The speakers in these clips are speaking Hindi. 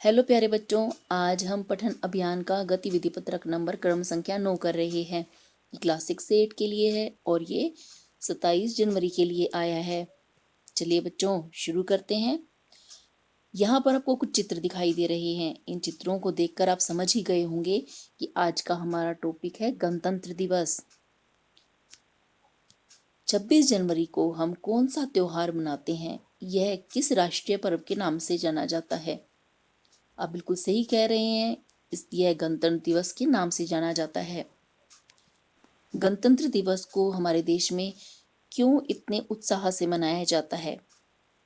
हेलो प्यारे बच्चों, आज हम पठन अभियान का गतिविधि पत्रक नंबर क्रम संख्या 9 कर रहे हैं। क्लास 6 से 8 के लिए है और ये 27 जनवरी के लिए आया है। चलिए बच्चों शुरू करते हैं। यहाँ पर आपको कुछ चित्र दिखाई दे रहे हैं। इन चित्रों को देखकर आप समझ ही गए होंगे कि आज का हमारा टॉपिक है गणतंत्र दिवस। 26 जनवरी को हम कौन सा त्योहार मनाते हैं? यह किस राष्ट्रीय पर्व के नाम से जाना जाता है? आप बिल्कुल सही कह रहे हैं, यह गणतंत्र दिवस के नाम से जाना जाता है। गणतंत्र दिवस को हमारे देश में क्यों इतने उत्साह से मनाया जाता है,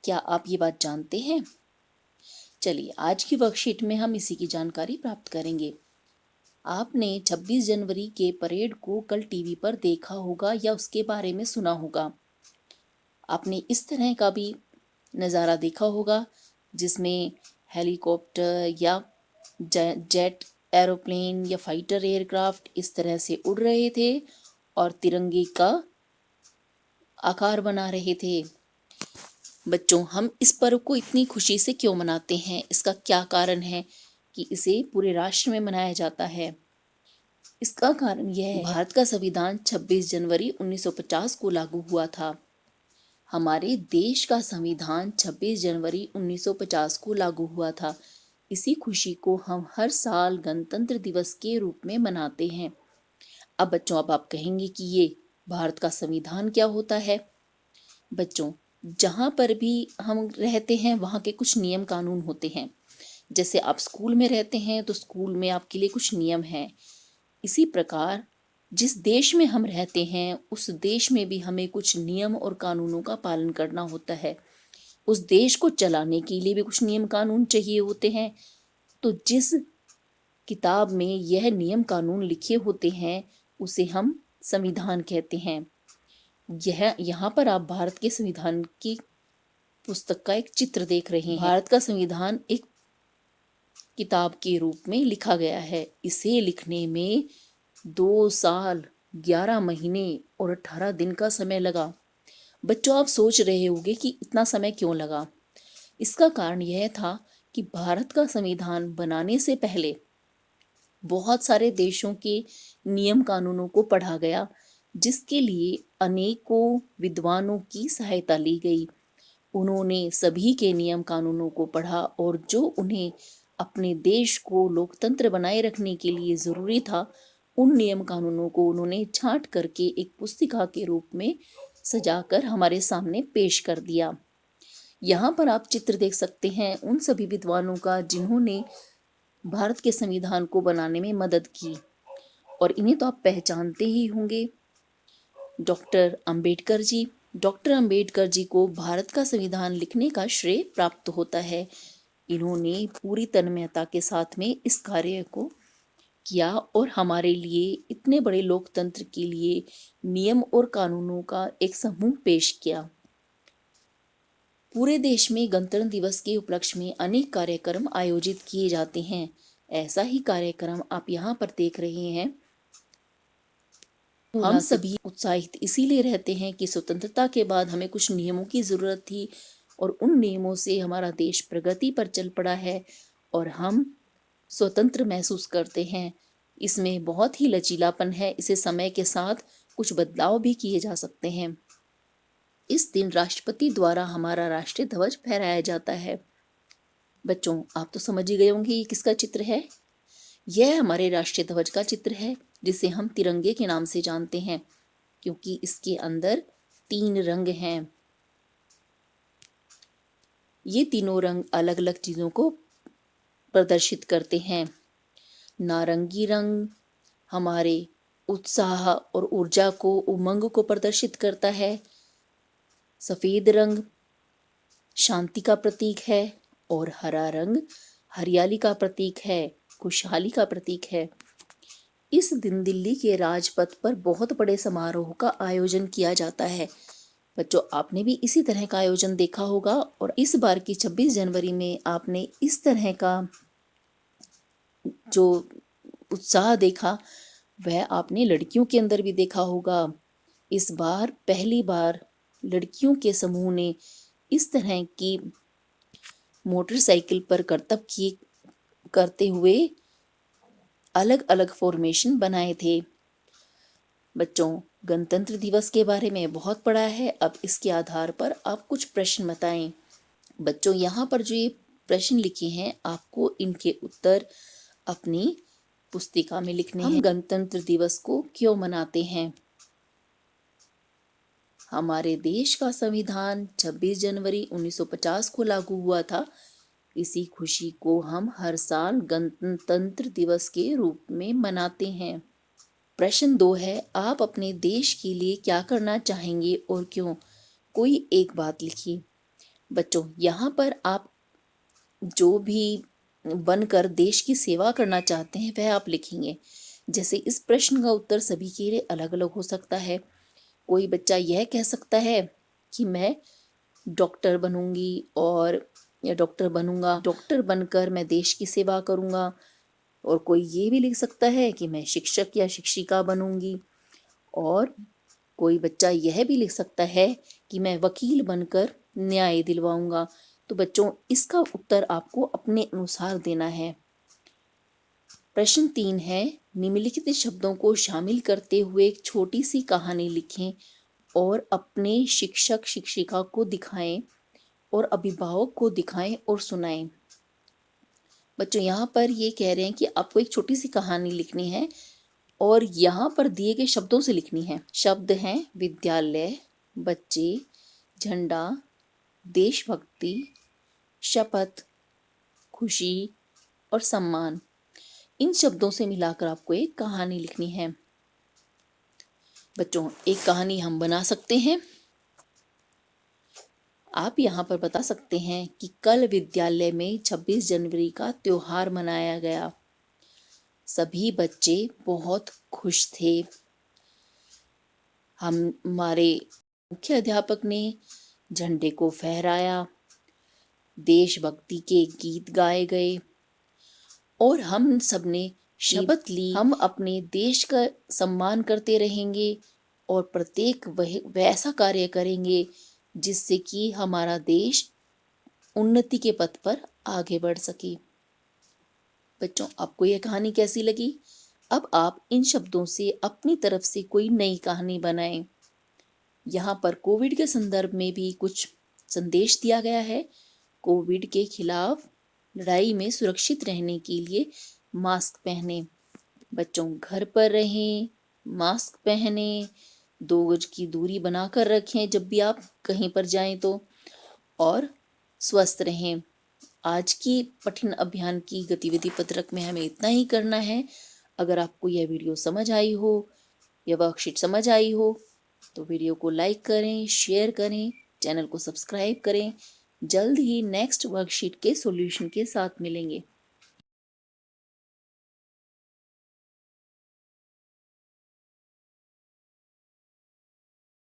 क्या आप ये बात जानते हैं? चलिए आज की वर्कशीट में हम इसी की जानकारी प्राप्त करेंगे। आपने 26 जनवरी के परेड को कल टीवी पर देखा होगा या उसके बारे में सुना होगा। आपने इस तरह का भी नज़ारा देखा होगा जिसमें हेलीकॉप्टर या जेट एरोप्लेन या फाइटर एयरक्राफ्ट इस तरह से उड़ रहे थे और तिरंगे का आकार बना रहे थे। बच्चों, हम इस पर्व को इतनी खुशी से क्यों मनाते हैं? इसका क्या कारण है कि इसे पूरे राष्ट्र में मनाया जाता है? इसका कारण यह है, भारत का संविधान 26 जनवरी 1950 को लागू हुआ था। हमारे देश का संविधान 26 जनवरी 1950 को लागू हुआ था। इसी खुशी को हम हर साल गणतंत्र दिवस के रूप में मनाते हैं। अब बच्चों, अब आप कहेंगे कि ये भारत का संविधान क्या होता है? बच्चों, जहाँ पर भी हम रहते हैं वहाँ के कुछ नियम कानून होते हैं। जैसे आप स्कूल में रहते हैं तो स्कूल में आपके लिए कुछ नियम हैं। इसी प्रकार जिस देश में हम रहते हैं उस देश में भी हमें कुछ नियम और कानूनों का पालन करना होता है। उस देश को चलाने के लिए भी कुछ नियम कानून चाहिए होते हैं। तो जिस किताब में यह नियम कानून लिखे होते हैं उसे हम संविधान कहते हैं। यहाँ पर आप भारत के संविधान की पुस्तक का एक चित्र देख रहे हैं। भारत का संविधान एक किताब के रूप में लिखा गया है। इसे लिखने में 2 साल 11 महीने और 18 दिन का समय लगा। बच्चों, आप सोच रहे होंगे कि इतना समय क्यों लगा? इसका कारण यह था कि भारत का संविधान बनाने से पहले बहुत सारे देशों के नियम कानूनों को पढ़ा गया, जिसके लिए अनेकों विद्वानों की सहायता ली गई। उन्होंने सभी के नियम कानूनों को पढ़ा और जो उन्हें अपने देश को लोकतंत्र बनाए रखने के लिए जरूरी था, उन नियम कानूनों को उन्होंने छांट करके एक पुस्तिका के रूप में सजाकर हमारे सामने पेश कर दिया। यहाँ पर आप चित्र देख सकते हैं उन सभी विद्वानों का जिन्होंने भारत के संविधान को बनाने में मदद की, और इन्हें तो आप पहचानते ही होंगे। डॉक्टर अंबेडकर जी। डॉक्टर अंबेडकर जी को भारत का संविधान लिखने का श्रेय प्राप्त होता है। इन्होंने पूरी तन्मयता के साथ में इस कार्य को किया और हमारे लिए इतने बड़े लोकतंत्र के लिए नियम और कानूनों का एक समूह पेश किया। पूरे देश में गणतंत्र दिवस के उपलक्ष्य में अनेक कार्यक्रम आयोजित किए जाते हैं। ऐसा ही कार्यक्रम आप यहाँ पर देख रहे हैं। हम सभी उत्साहित इसीलिए रहते हैं कि स्वतंत्रता के बाद हमें कुछ नियमों की जरूरत थी और उन नियमों से हमारा देश प्रगति पर चल पड़ा है और हम स्वतंत्र महसूस करते हैं। इसमें बहुत ही लचीलापन है। इसे समय के साथ कुछ बदलाव भी किए जा सकते हैं। इस दिन राष्ट्रपति द्वारा हमारा राष्ट्रीय ध्वज फहराया जाता है। बच्चों, आप तो समझ ही गए होंगे ये किसका चित्र है। यह हमारे राष्ट्रीय ध्वज का चित्र है, जिसे हम तिरंगे के नाम से जानते हैं, क्योंकि इसके अंदर 3 रंग हैं। ये तीनों रंग अलग अलग चीजों को प्रदर्शित करते हैं। नारंगी रंग हमारे उत्साह और ऊर्जा को, उमंग को प्रदर्शित करता है। सफेद रंग शांति का प्रतीक है और हरा रंग हरियाली का प्रतीक है, खुशहाली का प्रतीक है। इस दिन दिल्ली के राजपथ पर बहुत बड़े समारोह का आयोजन किया जाता है। बच्चों, आपने भी इसी तरह का आयोजन देखा होगा और इस बार की 26 जनवरी में आपने इस तरह का जो उत्साह देखा वह आपने लड़कियों के अंदर भी देखा होगा। इस बार पहली बार लड़कियों के समूह ने इस तरह की मोटरसाइकिल पर करतब करते हुए अलग अलग फॉर्मेशन बनाए थे। बच्चों, गणतंत्र दिवस के बारे में बहुत पढ़ा है, अब इसके आधार पर आप कुछ प्रश्न बताएं। बच्चों, यहाँ पर जो ये प्रश्न लिखे हैं आपको इनके उत्तर अपनी पुस्तिका में लिखने हैं। हम गणतंत्र दिवस को क्यों मनाते हैं? हमारे देश का संविधान 26 जनवरी 1950 को लागू हुआ था। इसी खुशी को हम हर साल गणतंत्र दिवस के रूप में मनाते हैं। प्रश्न 2 है, आप अपने देश के लिए क्या करना चाहेंगे और क्यों? कोई एक बात लिखिए। बच्चों, यहाँ पर आप जो भी बनकर देश की सेवा करना चाहते हैं वह आप लिखेंगे। जैसे इस प्रश्न का उत्तर सभी के लिए अलग अलग हो सकता है। कोई बच्चा यह कह सकता है कि मैं डॉक्टर बनूंगी या डॉक्टर बनूंगा, डॉक्टर बनकर मैं देश की सेवा करूंगा। और कोई ये भी लिख सकता है कि मैं शिक्षक या शिक्षिका बनूंगी। और कोई बच्चा यह भी लिख सकता है कि मैं वकील बनकर न्याय दिलवाऊंगा। तो बच्चों, इसका उत्तर आपको अपने अनुसार देना है। प्रश्न 3 है, निम्नलिखित शब्दों को शामिल करते हुए एक छोटी सी कहानी लिखें और अपने शिक्षक शिक्षिका को दिखाएं और अभिभावक को दिखाएं और सुनाएं। बच्चों, यहाँ पर ये कह रहे हैं कि आपको एक छोटी सी कहानी लिखनी है और यहाँ पर दिए गए शब्दों से लिखनी है। शब्द हैं विद्यालय, बच्चे, झंडा, देशभक्ति, शपथ, खुशी और सम्मान। इन शब्दों से मिलाकर आपको एक कहानी लिखनी है। बच्चों, एक कहानी हम बना सकते हैं। आप यहाँ पर बता सकते हैं कि कल विद्यालय में 26 जनवरी का त्योहार मनाया गया। सभी बच्चे बहुत खुश थे। हमारे मुख्य अध्यापक ने झंडे को फहराया, देशभक्ति के गीत गाए गए और हम सबने शपथ ली हम अपने देश का सम्मान करते रहेंगे और प्रत्येक वैसा कार्य करेंगे जिससे कि हमारा देश उन्नति के पथ पर आगे बढ़ सके। बच्चों, आपको यह कहानी कैसी लगी? अब आप इन शब्दों से अपनी तरफ से कोई नई कहानी बनाएं। यहाँ पर कोविड के संदर्भ में भी कुछ संदेश दिया गया है। कोविड के खिलाफ लड़ाई में सुरक्षित रहने के लिए मास्क पहने। बच्चों, घर पर रहें, मास्क पहने, 2 गज की दूरी बनाकर रखें जब भी आप कहीं पर जाएं तो, और स्वस्थ रहें। आज की पठन अभियान की गतिविधि पत्रक में हमें इतना ही करना है। अगर आपको यह वीडियो समझ आई हो या वर्कशीट समझ आई हो तो वीडियो को लाइक करें, शेयर करें, चैनल को सब्सक्राइब करें। जल्द ही नेक्स्ट वर्कशीट के सॉल्यूशन के साथ मिलेंगे।